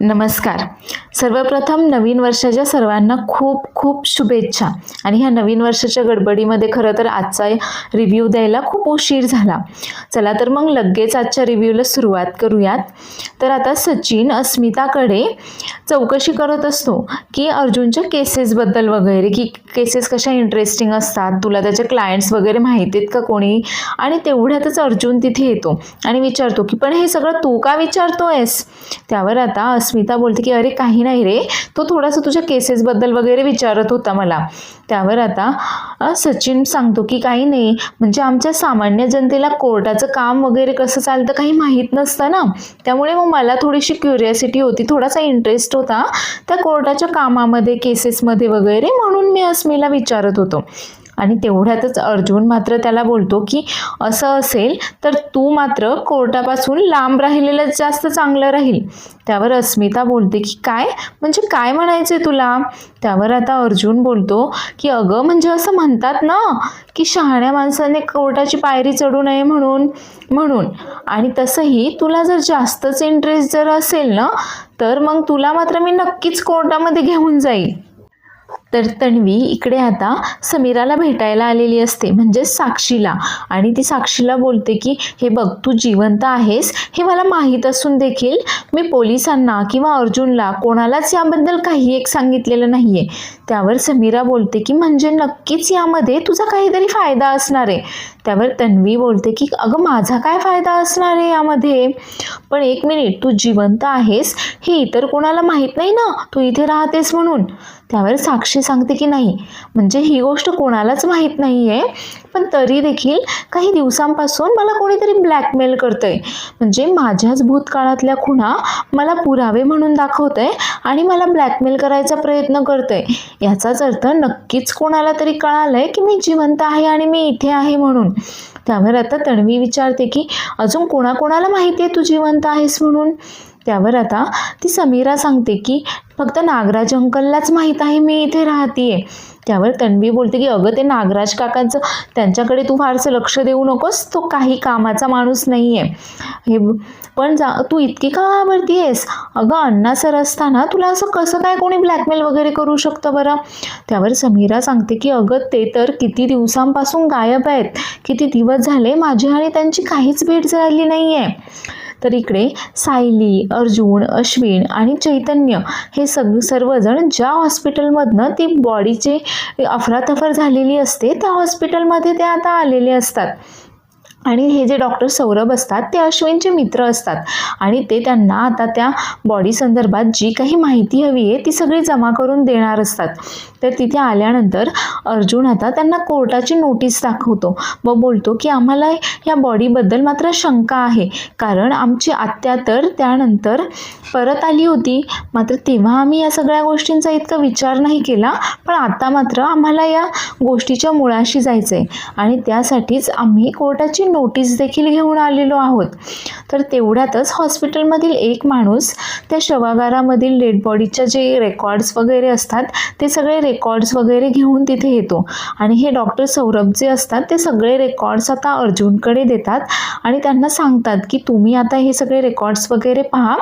नमस्कार. सर्वप्रथम नवीन वर्षाच्या सर्वांना खूप खूप शुभेच्छा. आणि ह्या नवीन वर्षाच्या गडबडीमध्ये खरं तर आजचा रिव्ह्यू द्यायला खूप उशीर झाला. चला तर मग लगेच आजच्या रिव्ह्यूला सुरुवात करूयात. तर आता सचिन अस्मिताकडे चौकशी करत असतो की अर्जुनच्या केसेसबद्दल वगैरे, की केसेस कशा इंटरेस्टिंग असतात, तुला त्याचे क्लायंट्स वगैरे माहिती आहेत का कोणी. आणि तेवढ्यातच अर्जुन तिथे येतो आणि विचारतो की पण हे सगळं तू का विचारतोयस. त्यावर आता अस्मिता बोलते की अरे काही नाही रे, तो थोडासा तुझ्या केसेसबद्दल वगैरे विचारत होता मला. त्यावर आता सचिन सांगतो की काही नाही, म्हणजे आमच्या सामान्य जनतेला कोर्टाचं काम वगैरे कसं चालतं काही माहीत नसतं ना, त्यामुळे मग मला थोडीशी क्युरियोसिटी होती, थोडासा इंटरेस्ट होता त्या कोर्टाच्या कामामध्ये, केसेसमध्ये वगैरे, म्हणून मी अस्मीला विचारत होतो. आणि तेवढ्यातच अर्जुन मात्र त्याला बोलतो की असं असेल तर तू मात्र कोर्टापासून लांब राहिलेलं जास्त चांगलं राहील. त्यावर अस्मिता बोलते की काय, म्हणजे काय म्हणायचे तुला. त्यावर आता अर्जुन बोलतो की अगं म्हणजे असं म्हणतात ना की शहाण्या माणसाने कोर्टाची पायरी चढू नये म्हणून आणि तसंही तुला जर जास्तच इंटरेस्ट जर असेल ना, तर मग तुला मात्र मी नक्कीच कोर्टामध्ये घेऊन जाईल. तर तन्वी इकडे आता समीराला भेटायला आलेली असते, म्हणजे साक्षीला. आणि ती साक्षीला बोलते की हे बघ, तू जिवंत आहेस हे मला माहीत असून देखील मी पोलिसांना किंवा अर्जुनला कोणालाच याबद्दल काही एक सांगितलेलं नाहीये. त्यावर समीरा बोलते की म्हणजे नक्कीच यामध्ये तुझा काहीतरी फायदा असणार आहे. त्यावर तन्वी बोलते की अगं माझा काय फायदा असणार आहे यामध्ये. पण एक मिनिट, तू जिवंत आहेस हे इतर कोणाला माहीत नाही ना, तू इथे राहतेस म्हणून. त्यावर साक्षी सांगते की नाही, म्हणजे ही गोष्ट कोणालाच माहीत नाही आहे, पण तरी देखील काही दिवसांपासून मला कोणीतरी ब्लॅकमेल करतंय, म्हणजे माझ्याच भूतकाळातल्या खुणा मला पुरावे म्हणून दाखवतंय आणि मला ब्लॅकमेल करायचा प्रयत्न करतंय. याचाच अर्थ नक्कीच कोणाला तरी कळालंय की मी जिवंत आहे आणि मी इथे आहे म्हणून. त्यावर आता तन्वी विचारते की अजून कोणाकोणाला माहिती आहे तू जिवंत आहेस म्हणून. त्यावर आता ती समीरा सांगते की फक्त नागराज अंकललाच माहीत आहे मी इथे राहतीये. त्यावर तन्वी बोलते की अगं ते नागराज काकांचं, त्यांच्याकडे तू फारसं लक्ष देऊ नकोस, तो काही कामाचा माणूस नाहीये. हे पण तू इतकी का घाबरतीयेस. अगं अण्णा सर असताना तुला असं कसं काय कोणी ब्लॅकमेल वगैरे करू शकतं बरं. त्यावर समीरा सांगते की अगं ते तर किती दिवसांपासून गायब आहेत, किती दिवस झाले माझी आणि त्यांची काहीच भेट झाली नाहीये. तर इकडे सायली, अर्जुन, अश्विन आणि चैतन्य हे सर्वजण ज्या हॉस्पिटलमधनं ती बॉडीची अफरातफर झालेली असते त्या हॉस्पिटलमध्ये ते आता आलेले असतात. आणि हे जे डॉक्टर सौरभ असतात ते अश्विनचे मित्र असतात आणि ते त्यांना आता त्या बॉडी संदर्भात जी काही माहिती हवी आहे ती सगळी जमा करून देणार असतात. तर तिथे आल्यानंतर अर्जुन आता त्यांना कोर्टाची नोटीस दाखवतो व बोलतो की आम्हाला या बॉडीबद्दल मात्र शंका आहे, कारण आमची आत्या तर त्यानंतर परत आली होती, मात्र तेव्हा आम्ही या सगळ्या गोष्टींचा इतका विचार नाही केला, पण आता मात्र आम्हाला या गोष्टीच्या मुळाशी जायचं आहे आणि त्यासाठीच आम्ही कोर्टाची नोटीस देखील घेऊन आलेलो आहोत. तर तेवढ्यातच हॉस्पिटलमधील एक माणूस त्या शवागारामधील डेड बॉडीच्या जे रेकॉर्ड्स वगैरे असतात ते सगळे रेकॉर्ड्स वगैरे घेऊन तिथे येतो आणि हे डॉक्टर सौरभ जे असतात ते सगळे रेकॉर्ड्स आता अर्जुनकडे देतात आणि त्यांना सांगतात की तुम्ही आता हे सगळे रेकॉर्ड्स वगैरे पहा,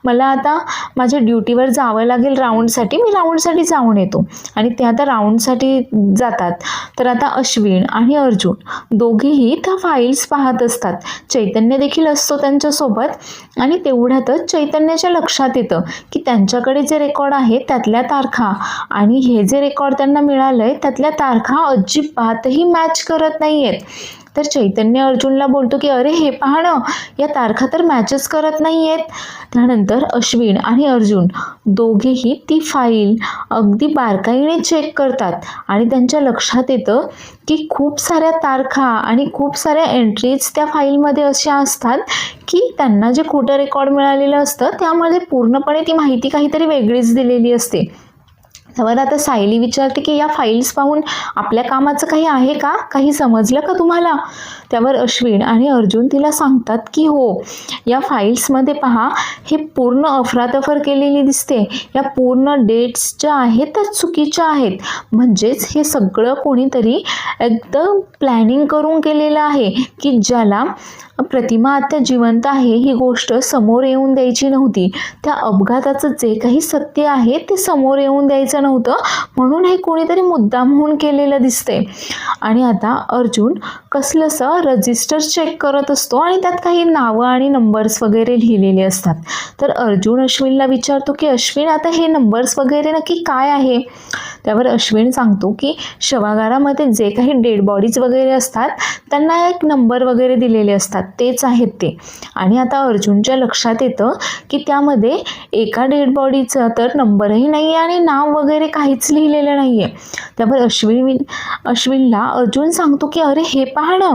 मला आता माझ्या ड्युटीवर जावं लागेल राऊंडसाठी, मी राऊंडसाठी जाऊन येतो. आणि ते आता राऊंडसाठी जातात. तर आता अश्विन आणि अर्जुन दोघेही त्या फाईल्स पाहत असतात. चैतन्य देखील असतो त्यांच्यासोबत आणि तेवढ्यातच चैतन्याच्या लक्षात येतं की त्यांच्याकडे जे रेकॉर्ड आहे त्यातल्या तारखा आणि हे जे रेकॉर्ड त्यांना मिळालंय त्यातल्या तारखा अजिबातही मॅच करत नाहीयेत. तर चैतन्य अर्जुनला बोलतो की अरे हे पहा ना, या तारखा तर मॅचच करत नाही आहेत. त्यानंतर अश्विन आणि अर्जुन दोघेही ती फाईल अगदी बारकाईने चेक करतात आणि त्यांच्या लक्षात येतं की खूप साऱ्या तारखा आणि खूप साऱ्या एंट्रीज त्या फाईलमध्ये अशा असतात की त्यांना जे खोटं रेकॉर्ड मिळालेलं असतं त्यामध्ये पूर्णपणे ती माहिती काहीतरी वेगळीच दिलेली असते. त्यावर आता सायली विचारते की या फाईल्स पाहून आपल्या कामाचं काही आहे का, काही समजलं का तुम्हाला. त्यावर अश्विन आणि अर्जुन तिला सांगतात की हो, या फाईल्समध्ये पहा, हे पूर्ण अफरातफर केलेली दिसते, या पूर्ण डेट्स ज्या आहेत त्या चुकीच्या आहेत, म्हणजेच हे सगळं कोणीतरी एकदम प्लॅनिंग करून केलेलं आहे की ज्याला प्रतिमा आत्या जिवंत आहे ही गोष्ट समोर येऊन द्यायची नव्हती. त्या अपघाताचं जे काही सत्य आहे ते समोर येऊन द्यायचं नव्हतं, म्हणून हे कोणीतरी मुद्दामहून केलेलं दिसते. आणि आता अर्जुन कसलंसं रजिस्टर चेक करत असतो आणि त्यात काही नावं आणि नंबर्स वगैरे लिहिलेले असतात. तर अर्जुन अश्विनला विचारतो की अश्विन, आता हे नंबर्स वगैरे नक्की काय आहे? त्यावर अश्विन सांगतो की शवागारामध्ये जे काही डेड बॉडीज वगैरे असतात त्यांना एक नंबर वगैरे दिलेले असतात, तेच आहेत ते. आणि आता अर्जुनच्या लक्षात येतं की त्यामध्ये एका डेड बॉडीचा तर नंबरही नाही आहे आणि नाव वगैरे काहीच लिहिलेलं नाही आहे. त्यावर अश्विनला अर्जुन सांगतो की अरे हे पहा ना,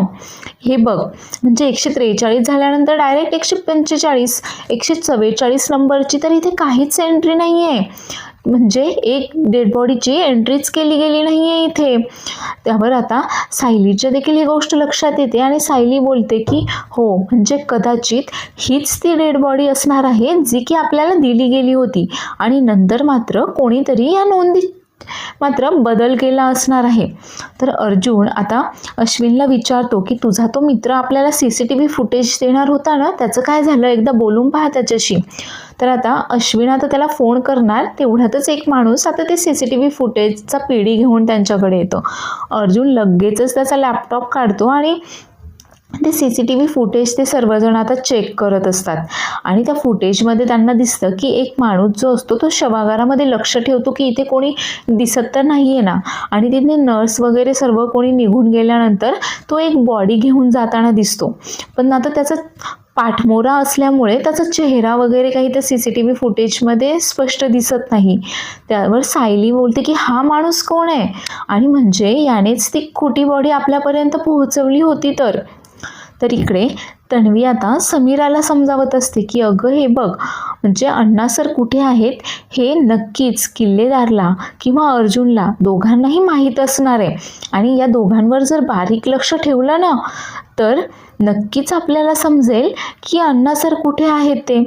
हे बघ, म्हणजे 143 झाल्यानंतर डायरेक्ट 145, 144 नंबरची तर इथे काहीच एंट्री नाही आहे. म्हणजे एक डेड बॉडीची एंट्रीच केली गेली नाही आहे इथे. त्यावर आता सायलीच्या देखील ही गोष्ट लक्षात येते आणि सायली बोलते की हो, म्हणजे कदाचित हीच ती डेड बॉडी असणार आहे जी की आपल्याला दिली गेली होती आणि नंतर मात्र कोणीतरी या नोंदी मात्र बदल केला असणार आहे. तर अर्जुन आता अश्विनला विचारतो की तुझा तो मित्र आपल्याला CCTV फुटेज देणार होता ना, त्याचं काय झालं, एकदा बोलून पहा त्याच्याशी. तर आता अश्विन आता त्याला फोन करणार, तेवढ्यातच एक माणूस आता ते CCTV फुटेजचा PD घेऊन त्यांच्याकडे येतो. अर्जुन लगेचच त्याचा लॅपटॉप काढतो आणि ते CCTV फुटेज ते सर्वजण आता चेक करत असतात. आणि त्या फुटेजमध्ये त्यांना दिसतं की एक माणूस जो असतो तो शवागारामध्ये लक्ष ठेवतो की इथे कोणी दिसत तर नाही आहे ना, आणि तिथे नर्स वगैरे सर्व कोणी निघून गेल्यानंतर तो एक बॉडी घेऊन जाताना दिसतो. पण आता त्याचा पाठमोरा असल्यामुळे त्याचा चेहरा वगैरे काही त्या CCTV फुटेजमध्ये स्पष्ट दिसत नाही. त्यावर सायली बोलते की हा माणूस कोण आहे, आणि म्हणजे यानेच ती खोटी बॉडी आपल्यापर्यंत पोहोचवली होती. तर इकडे तन्वी आता समीराला समजावत असते की अगं हे बघ, म्हणजे अण्णा सर कुठे आहेत हे नक्कीच किल्लेदारला किंवा अर्जुनला दोघांनाही माहीत असणार आहे. आणि या दोघांवर जर बारीक लक्ष ठेवलं ना तर नक्कीच आपल्याला समजेल की अण्णा सर कुठे आहेत ते.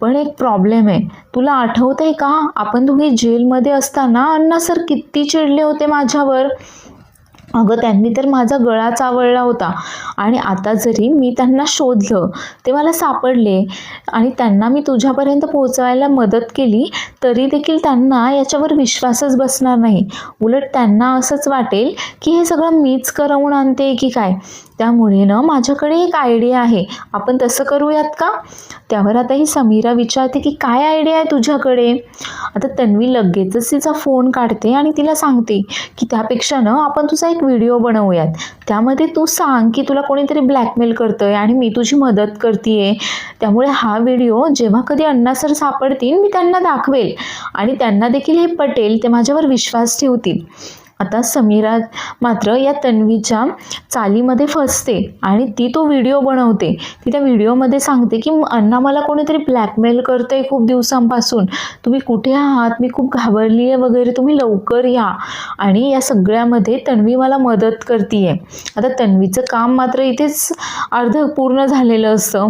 पण एक प्रॉब्लेम आहे, तुला आठवत आहे का आपण दोघे जेलमध्ये असताना अण्णा सर किती चिडले होते माझ्यावर. अगं त्यांनी तर माझा गळा चावळला होता, आणि आता जरी मी त्यांना शोधलं ते मला सापडले आणि त्यांना मी तुझ्यापर्यंत पोहोचवायला मदत केली तरी देखील त्यांना याच्यावर विश्वासच बसणार नाही. उलट त्यांना असंच वाटेल की हे सगळं मीच करवून आणते की काय. त्यामुळे ना माझ्याकडे एक आयडिया आहे, आपण तसं करूयात का? त्यावर आता ही समीरा विचारते की काय आयडिया आहे तुझ्याकडे. आता तन्वी लगेचच तिचा फोन काढते आणि तिला सांगते की त्यापेक्षा ना आपण तुझा एक व्हिडिओ बनवूयात, त्यामध्ये तू सांग की तुला कोणीतरी ब्लॅकमेल करतंय आणि मी तुझी मदत करतेय. त्यामुळे हा व्हिडिओ जेव्हा कधी अण्णा सर सापडतील मी त्यांना दाखवेल आणि त्यांना देखील हे पटेल, ते माझ्यावर विश्वास ठेवतील. आता समीरा मात्र या तन्वीच्या चालीमध्ये फसते आणि ती तो व्हिडिओ बनवते. ती त्या व्हिडिओमध्ये सांगते की अण्णा मला कोणीतरी ब्लॅकमेल करतंय खूप दिवसांपासून, तुम्ही कुठे आहात, मी खूप घाबरली आहे वगैरे, तुम्ही लवकर या. आणि या सगळ्यामध्ये तन्वी मला मदत करते. आता तन्वीचं काम मात्र इथेच अर्ध पूर्ण झालेलं असतं.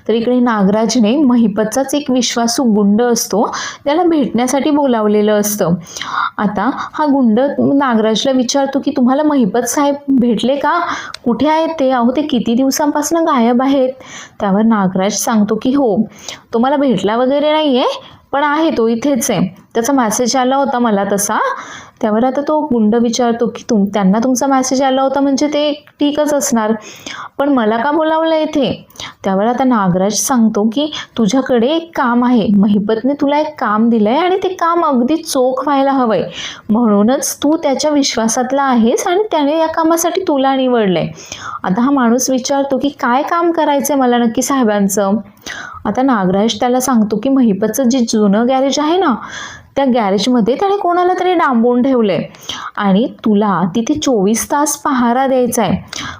तर इकडे नागराजने महिपतचाच एक विश्वासू गुंड असतो त्याला भेटण्यासाठी बोलावलेलं असतं. आता हा गुंड नागराजला विचारतो की तुम्हाला महिपत साहेब भेटले का, कुठे आहेत ते, अहो ते किती दिवसांपासून गायब आहेत. त्यावर नागराज सांगतो की हो, तो मला भेटला वगैरे नाही आहे, पण आहे तो इथेच आहे, त्याचा मेसेज आला होता मला तसा. त्यावर आता तो गुंड विचारतो की त्यांना तुमचा मेसेज आला होता म्हणजे ते ठीकच असणार, पण मला का बोलावलं इथे. त्यावर आता नागराज सांगतो की तुझ्याकडे एक काम आहे, महिपतने तुला एक काम दिलंय आणि ते काम अगदी चोख व्हायला हवंय, म्हणूनच तू त्याच्या विश्वासातला आहेस आणि त्याने या कामासाठी तुला निवडलंय. आता हा माणूस विचारतो की काय काम करायचंय मला नक्की साहेबांचं. आता नागराज त्याला सांगतो की महिपतचं जे जुनं गॅरेज आहे ना, त्या गॅरेजमध्ये त्याने कोणाला तरी डांबून ठेवलंय आणि तुला तिथे 24 तास पहारा द्यायचा आहे.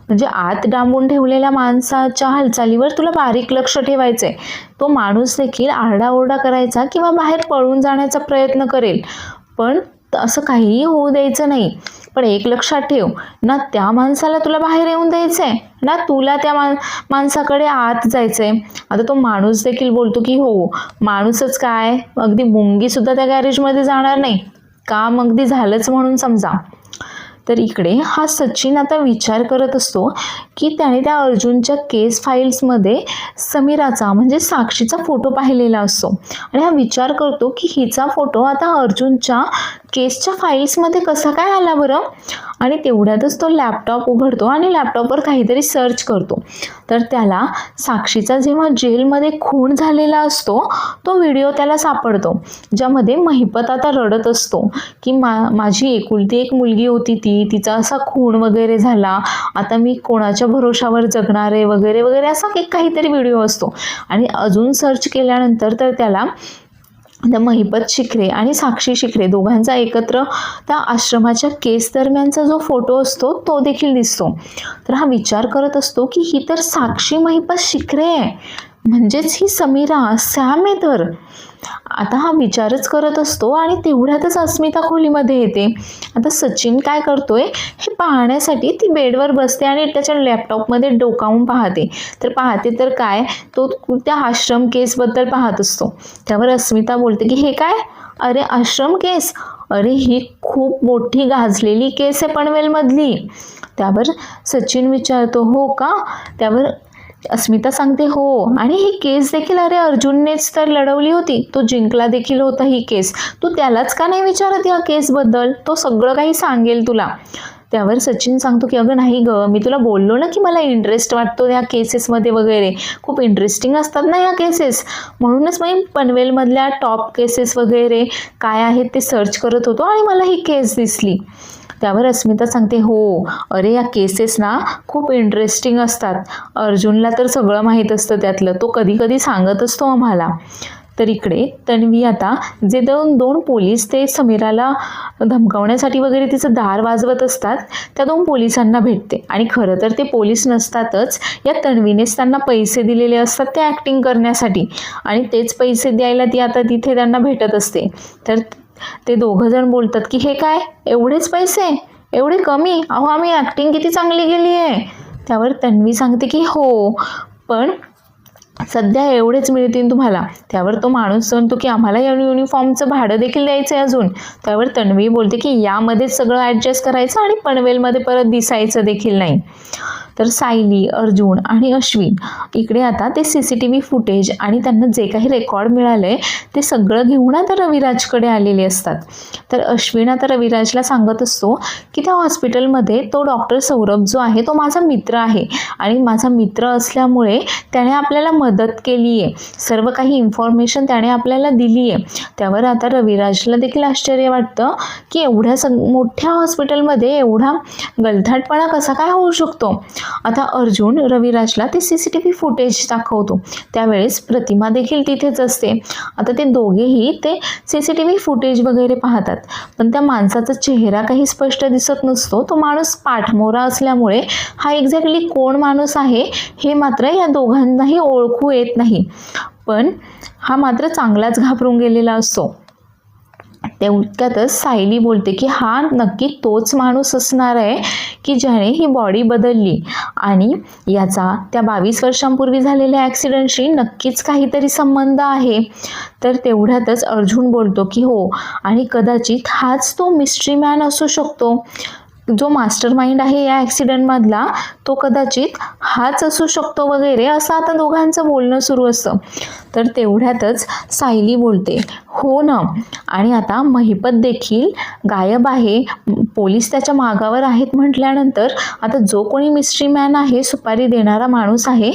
म्हणजे आत डांबून ठेवलेल्या माणसाच्या हालचालीवर तुला बारीक लक्ष ठेवायचंय. तो माणूस देखील आरडाओरडा करायचा किंवा बाहेर पळून जाण्याचा प्रयत्न करेल, पण असं काहीही होऊ द्यायचं नाही. पण एक लक्षात ठेव ना, त्या माणसाला तुला बाहेर येऊन द्यायचंय ना तुला त्या माणसाकडे आत जायचंय. आता तो माणूस देखील बोलतो की हो, माणूसच काय, अगदी मुंगी सुद्धा त्या गॅरेजमध्ये जाणार नाही, काम अगदी झालंच म्हणून समजा. तर इकडे हा सचिन आता विचार करत असतो की त्याने त्या अर्जुनच्या केस फाईल्समध्ये समीराचा म्हणजे साक्षीचा फोटो पाहिलेला असतो आणि हा विचार करतो की हिचा फोटो आता अर्जुनच्या केसच्या फाईल्समध्ये कसा काय आला बरं. आणि तेवढ्यातच तो लॅपटॉप उघडतो आणि लॅपटॉपवर काहीतरी सर्च करतो. तर त्याला साक्षीचा जेव्हा जेलमध्ये खून झालेला असतो तो व्हिडिओ त्याला सापडतो, ज्यामध्ये महिपत आता रडत असतो की माझी एकुलती एक मुलगी होती, तिचा असा खून वगैरे झाला, आता मी कोणाच्या भरोशावर जगणार आहे वगैरे वगैरे असा काहीतरी व्हिडिओ असतो. आणि अजून सर्च केल्यानंतर तर त्याला त्या महिपत शिखरे आणि साक्षी शिखरे दोघांचा एकत्र त्या आश्रमाच्या केस दरम्यानचा जो फोटो असतो तो देखील दिसतो. तर हा विचार करत असतो की ही तर साक्षी महिपत शिखरे आहे, म्हणजेच ही समीरा सॅम आहे. तर आता हा विचारच करत असतो आणि तेवढ्यातच अस्मिता खोलीमध्ये येते. आता सचिन काय करतोय हे पाहण्यासाठी ती बेडवर बसते आणि त्याच्या लॅपटॉपमध्ये डोकावून पाहते. तर काय तो त्या आश्रम केसबद्दल पाहत असतो. त्यावर अस्मिता बोलते की हे काय, अरे आश्रम केस, अरे ही खूप मोठी गाजलेली केस आहे पनवेलमधली. त्यावर सचिन विचारतो हो का. त्यावर अस्मिता सांगते हो, आणि ही केस देखील अरे अर्जुननेच तर लढवली होती, तो जिंकला देखील होता ही केस, तू त्यालाच का नाही विचारत या केसबद्दल, तो सगळं काही सांगेल तुला. त्यावर सचिन सांगतो की अगं नाही ग, मी तुला बोललो ना की मला इंटरेस्ट वाटतो या केसेसमध्ये वगैरे, खूप इंटरेस्टिंग असतात ना या केसेस, म्हणूनच मी पनवेलमधल्या टॉप केसेस वगैरे काय आहेत ते सर्च करत होतो आणि मला ही केस दिसली. त्यावर अस्मिता सांगते हो, अरे या केसेस ना खूप इंटरेस्टिंग असतात, अर्जुनला तर सगळं माहीत असतं त्यातलं, तो कधी कधी सांगत असतो आम्हाला. तर इकडे तन्वी आता जे दोन पोलीस ते समीराला धमकावण्यासाठी वगैरे तिचं दार वाजवत असतात त्या 2 पोलिसांना भेटते. आणि खरं तर ते पोलीस नसतातच, या तन्वीनेच त्यांना पैसे दिलेले असतात ते ॲक्टिंग करण्यासाठी, आणि तेच पैसे द्यायला ती आता तिथे त्यांना भेटत असते. तर ते दोघं जण बोलतात की हे काय, एवढेच पैसे, एवढे कमी, अहो आम्ही ॲक्टिंग किती चांगली केली आहे. त्यावर तन्वी सांगते की हो, पण सध्या एवढेच मिळतील तुम्हाला. त्यावर तो माणूस सांगतो की आम्हाला या युनिफॉर्मचं भाडं देखील द्यायचं आहे अजून. त्यावर तन्वी बोलते की यामध्येच सगळं ॲडजस्ट करायचं आणि पनवेलमध्ये परत दिसायचं देखील नाही. तर सायली, अर्जुन आणि अश्विन इकडे आता ते CCTV फुटेज आणि त्यांना जे काही रेकॉर्ड मिळालंय ते सगळं घेऊन आता रविराजकडे आलेले असतात. तर अश्विन आता रविराजला सांगत असतो की त्या हॉस्पिटलमध्ये तो डॉक्टर सौरभ जो आहे तो माझा मित्र आहे आणि माझा मित्र असल्यामुळे त्याने आपल्याला मदत केली आहे, सर्व काही इन्फॉर्मेशन त्याने आपल्याला दिली आहे. त्यावर आता रविराजला देखील आश्चर्य वाटतं की एवढ्या मोठ्या हॉस्पिटलमध्ये एवढा गलथाटपणा कसा काय होऊ शकतो. आता अर्जुन रविराजला ते CCTV फुटेज दाखवतो. त्यावेळेस प्रतिमा देखील तिथेच असते. आता ते दोघेही ते CCTV फुटेज वगैरे पाहतात, पण त्या माणसाचा चेहरा काही स्पष्ट दिसत नसतो. तो माणूस पाठमोरा असल्यामुळे हा एक्झॅक्टली कोण माणूस आहे हे मात्र या दोघांनाही ओळखू येत नाही. पण हा मात्र चांगलाच घाबरून गेलेला असतो. तेवढ्यातच सायली बोलते की हा नक्की तोच माणूस असणार आहे की ज्याने ही बॉडी बदलली आणि याचा त्या 22 वर्षांपूर्वी झालेल्या ॲक्सिडेंटशी नक्कीच काहीतरी संबंध आहे. तर तेवढ्यातच अर्जुन बोलतो की हो, आणि कदाचित हाच तो मिस्ट्री मॅन असू शकतो, जो मास्टर माइंड आहे या ॲक्सिडेंटमधला तो कदाचित हाच असू शकतो वगैरे असं आता दोघांचं बोलणं सुरू असतं. तर तेवढ्यातच सायली बोलते हो ना, आणि आता महिपत देखील गायब आहे, पोलीस त्याच्या मागावर आहेत म्हटल्यानंतर आता जो कोणी मिस्ट्री मॅन आहे, सुपारी देणारा माणूस आहे,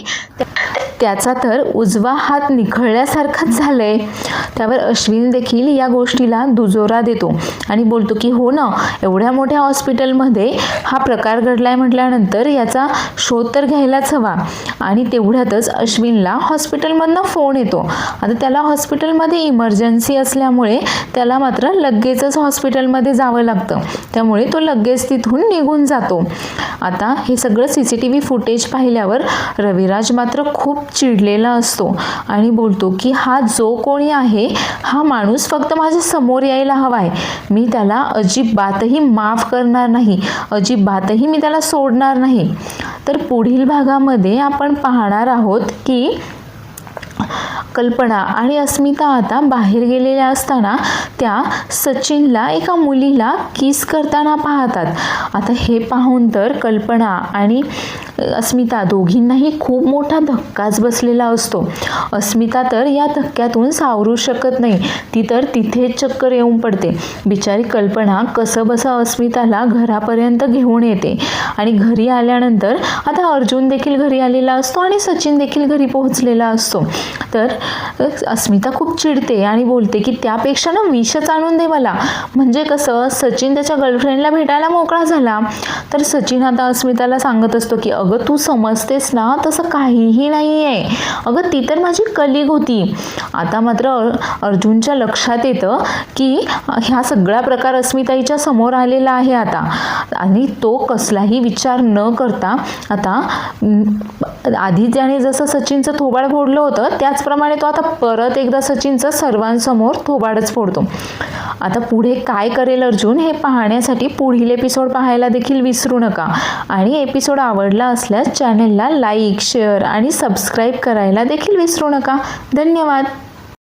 त्याचा तर उजवा हात निखळल्यासारखंच झालंय. त्यावर अश्विन देखील या गोष्टीला दुजोरा देतो आणि बोलतो की हो ना, एवढ्या मोठ्या हॉस्पिटलमध्ये हा प्रकार घडलाय म्हटल्यानंतर याचा शोध तर घ्यायलाच हवा. आणि तेवढ्यातच अश्विनला हॉस्पिटलमधनं फोन येतो. आता त्याला हॉस्पिटलमध्ये इमर्जन्सी असल्यामुळे त्याला मात्र लगेचच हॉस्पिटलमध्ये जावं लागतं, त्यामुळे तो लगेच तिथून निघून जातो. आता हे सगळं CCTV फुटेज पाहिल्यावर रविराज मात्र खूप चिडलेला असतो आणि बोलतो की हा जो कोणी आहे हा माणूस फक्त माझ्या समोर यायला हवा आहे, मी त्याला अजिबातही माफ करणार नाही, अजिबातही मी त्याला सोडणार नाही. तर पुढील भागामध्ये आपण पाहणार आहोत की कल्पना आणि अस्मिता आता बाहेर गेलेल्या असताना त्या सचिनला एका मुलीला किस करताना पाहतात. आता हे पाहून तर कल्पना आणि अस्मिता दोघींनाही खूप मोठा धक्काच बसलेला असतो. अस्मिता तर या धक्क्यातून सावरू शकत नाही, ती तर तिथेच चक्कर येऊन पडते. बिचारी कल्पना कसंबसं अस्मिताला घरापर्यंत घेऊन येते आणि घरी आल्यानंतर आता अर्जुन देखील घरी आलेला असतो आणि सचिन देखील घरी पोहोचलेला असतो. तर अस्मिता खूप चिडते आणि बोलते की त्यापेक्षा ना विषच आणून दे मला, म्हणजे कसं सचिन त्याच्या गर्लफ्रेंडला भेटायला मोकळा झाला. तर सचिन आता अस्मिताला सांगत असतो की अगं तू समजतेस ना, तसं काहीही नाही आहे, अगं ती तर माझी कलीग होती. आता मात्र अर्जुनच्या लक्षात येतं की ह्या सगळा प्रकार अस्मिताईच्या समोर आलेला आहे आता, आणि तो कसलाही विचार न करता आता आधी त्याने जसं सचिनचं थोबाड फोडलं होतं त्याचप्रमाणे तो आता परत एकदा सचिनचं सर्वांसमोर थोबाडच फोडतो. आता पुढे काय करेल अर्जुन हे पाहण्यासाठी पुढील एपिसोड पाहायला देखील विसरू नका. आणि एपिसोड आवडला असल्यास चॅनलला लाईक, शेअर आणि सबस्क्राईब करायला देखील विसरू नका. धन्यवाद.